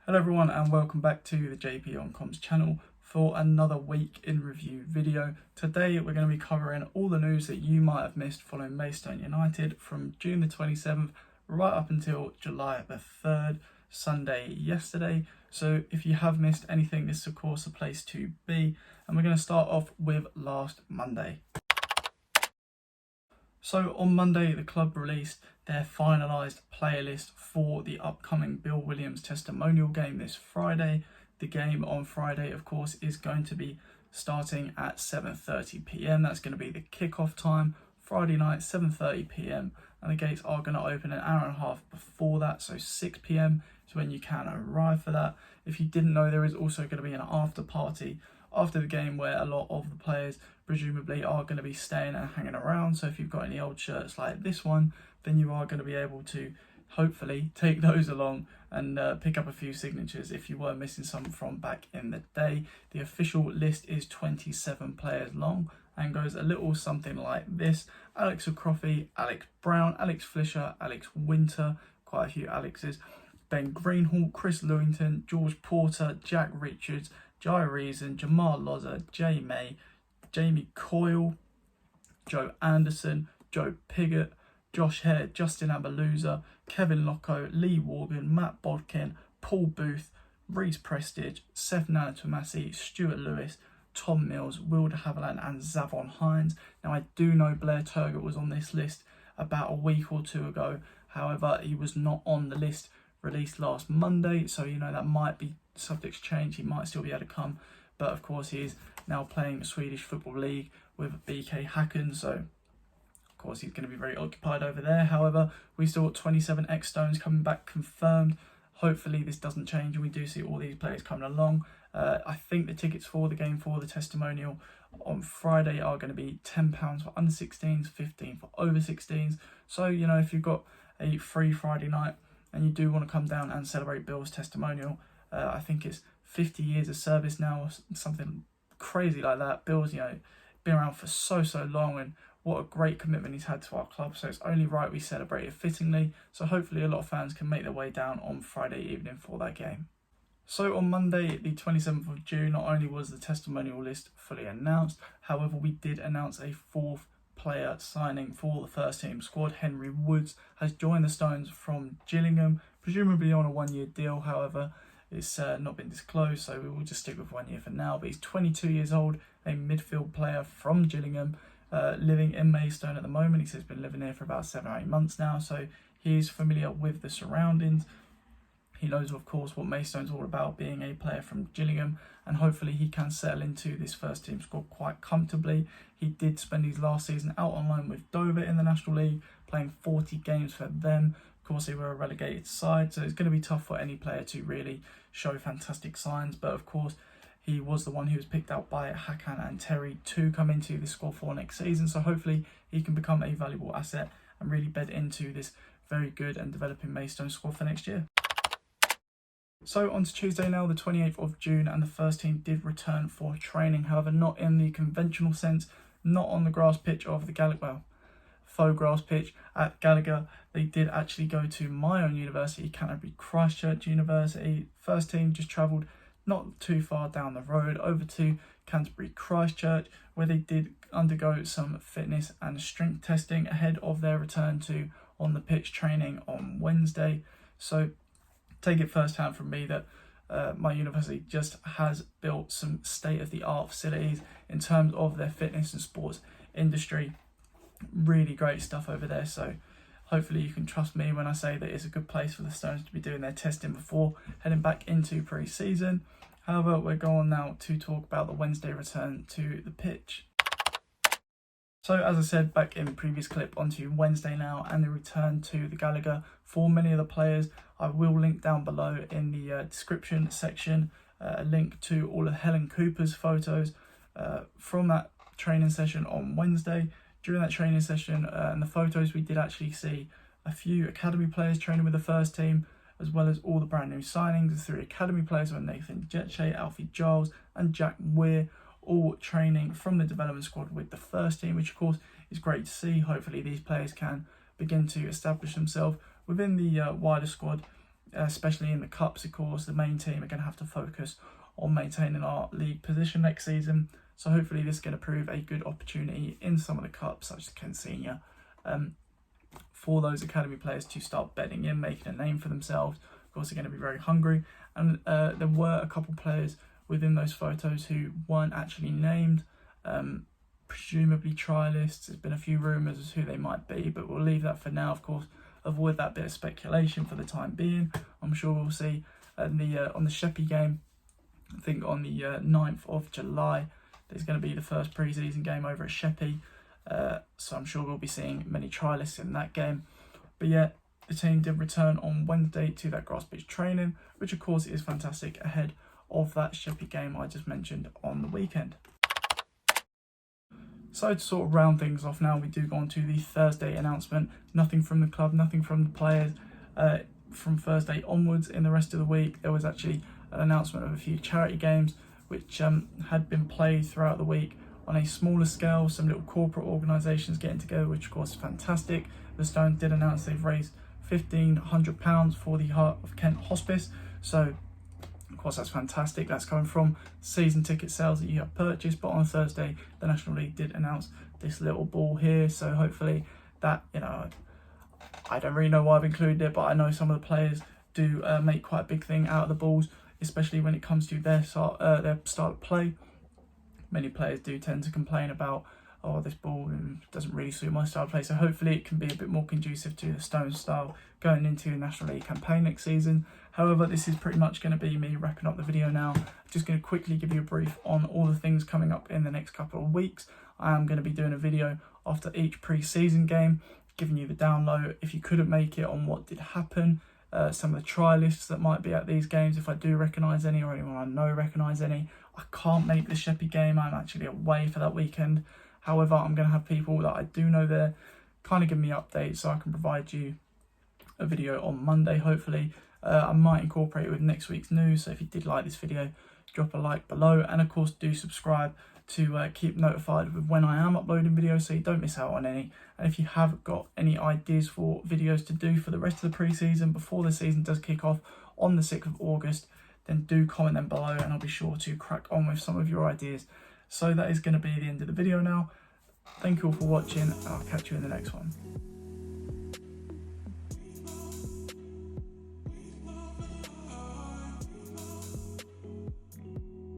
Hello everyone and welcome back to the JP on Comms channel for another week in review video. Today we're going to be covering all the news that you might have missed following Maidstone United from June the 27th right up until July the 3rd, Sunday yesterday. So if you have missed anything, this is of course a place to be, and we're going to start off with last Monday. So on Monday, the club released their finalised player list for the upcoming Bill Williams testimonial game this Friday. The game on Friday, of course, is going to be starting at 7:30 p.m. That's going to be the kickoff time, Friday night, 7:30 p.m. And the gates are going to open an hour and a half before that, so 6 p.m. is when you can arrive for that. If you didn't know, there is also going to be an after party after the game where a lot of the players presumably are going to be staying and hanging around. So if you've got any old shirts like this one, then you are going to be able to hopefully take those along and pick up a few signatures if you were missing some from back in the day. The official list is 27 players long and goes a little something like this: Alex O'Croffey, Alex Brown, Alex Flisher, Alex Winter, quite a few Alexes, Ben Greenhall, Chris Lewington, George Porter, Jack Richards, Jai Reason, Jamar Loza, Jay May, Jamie Coyle, Joe Anderson, Joe Piggott, Josh Hare, Justin Abaluza, Kevin Locko, Lee Morgan, Matt Bodkin, Paul Booth, Reece Prestige, Seth Nanatomasi, Stuart Lewis, Tom Mills, Will de Havilland and Zavon Hines. Now I do know Blair Turgott was on this list about a week or two ago. However, he was not on the list released last Monday, so that might be subject to change. He might still be able to come, but of course he is now playing Swedish Football League with BK Häcken, so of course he's going to be very occupied over there. However, we still got 27 X-Stones coming back confirmed. Hopefully this doesn't change and we do see all these players coming along. I think the tickets for the game for the testimonial on Friday are going to be £10 for under 16s, 15 for over 16s. So if you've got a free Friday night and you do want to come down and celebrate Bill's testimonial, I think it's 50 years of service now, or something crazy like that. Bill's been around for so long, and what a great commitment he's had to our club, so it's only right we celebrate it fittingly. So hopefully a lot of fans can make their way down on Friday evening for that game. So on Monday, the 27th of June, not only was the testimonial list fully announced, however we did announce a fourth player signing for the first team squad. Henry Woods has joined the Stones from Gillingham, presumably on a one-year deal. However, it's not been disclosed, so we will just stick with 1 year for now. But he's 22 years old, a midfield player from Gillingham, living in Maidstone at the moment. He says he's been living here for about 7 or 8 months now, so he's familiar with the surroundings. He knows, of course, what Maidstone's all about, being a player from Gillingham, and hopefully he can settle into this first team squad quite comfortably. He did spend his last season out on loan with Dover in the National League, playing 40 games for them. Of course, they were a relegated side, so it's going to be tough for any player to really show fantastic signs. But of course, he was the one who was picked out by Hakan and Terry to come into the squad for next season. So hopefully he can become a valuable asset and really bed into this very good and developing Maidstone squad for next year. So on to Tuesday now, the 28th of June, and the first team did return for training. However, not in the conventional sense, not on the grass pitch of the Gallagher, faux grass pitch at Gallagher. They did actually go to my own university, Canterbury Christchurch University. First team just travelled not too far down the road over to Canterbury Christchurch, where they did undergo some fitness and strength testing ahead of their return to on the pitch training on Wednesday. So take it first hand from me that my university just has built some state-of-the-art facilities in terms of their fitness and sports industry. Really great stuff over there, so hopefully you can trust me when I say that it's a good place for the Stones to be doing their testing before heading back into pre-season. However, we're going now to talk about the Wednesday return to the pitch. So as I said back in the previous clip, onto Wednesday now and the return to the Gallagher for many of the players. I will link down below in the description section a link to all of Helen Cooper's photos from that training session on Wednesday. During that training session and the photos, we did actually see a few academy players training with the first team, as well as all the brand new signings. The 3 academy players were Nathan Jetche, Alfie Giles and Jack Weir, all training from the development squad with the first team, which of course is great to see. Hopefully these players can begin to establish themselves within the wider squad especially in the cups. Of course, the main team are going to have to focus on maintaining our league position next season. So hopefully this is going to prove a good opportunity in some of the cups, such as Kent Senior, for those academy players to start betting in, making a name for themselves. Of course, they're going to be very hungry. And there were a couple players within those photos who weren't actually named, presumably trialists. There's been a few rumours as to who they might be, but we'll leave that for now. Of course, avoid that bit of speculation for the time being. I'm sure we'll see on the Sheppey game. I think on the 9th of July, there's going to be the first pre-season game over at Sheppey. So I'm sure we'll be seeing many trialists in that game. But yeah, the team did return on Wednesday to that grass pitch training, which of course is fantastic ahead of that Sheppey game I just mentioned on the weekend. So to sort of round things off now, we do go on to the Thursday announcement. Nothing from the club, nothing from the players. From Thursday onwards in the rest of the week, there was actually an announcement of a few charity games which had been played throughout the week on a smaller scale. Some little corporate organisations getting together, which of course is fantastic. The Stones did announce they've raised £1,500 for the Heart of Kent Hospice. So of course that's fantastic. That's coming from season ticket sales that you have purchased. But on Thursday, the National League did announce this little ball here. So hopefully that, I don't really know why I've included it, but I know some of the players do make quite a big thing out of the balls, especially when it comes to their style of play. Many players do tend to complain about, oh, this ball doesn't really suit my style of play. So hopefully it can be a bit more conducive to the Stones style going into the National League campaign next season. However, this is pretty much going to be me wrapping up the video now. Just going to quickly give you a brief on all the things coming up in the next couple of weeks. I am going to be doing a video after each pre-season game, giving you the download if you couldn't make it on what did happen. Some of the trialists that might be at these games, if I do recognise any or anyone I know recognise any. I can't make the Sheppey game, I'm actually away for that weekend. However, I'm going to have people that I do know there kind of give me updates, so I can provide you a video on Monday hopefully. I might incorporate it with next week's news, so if you did like this video, drop a like below, and of course do subscribe to keep notified with when I am uploading videos so you don't miss out on any. And if you have got any ideas for videos to do for the rest of the pre-season before the season does kick off on the 6th of August, then do comment them below and I'll be sure to crack on with some of your ideas. So that is going to be the end of the video now. Thank you all for watching, and I'll catch you in the next one.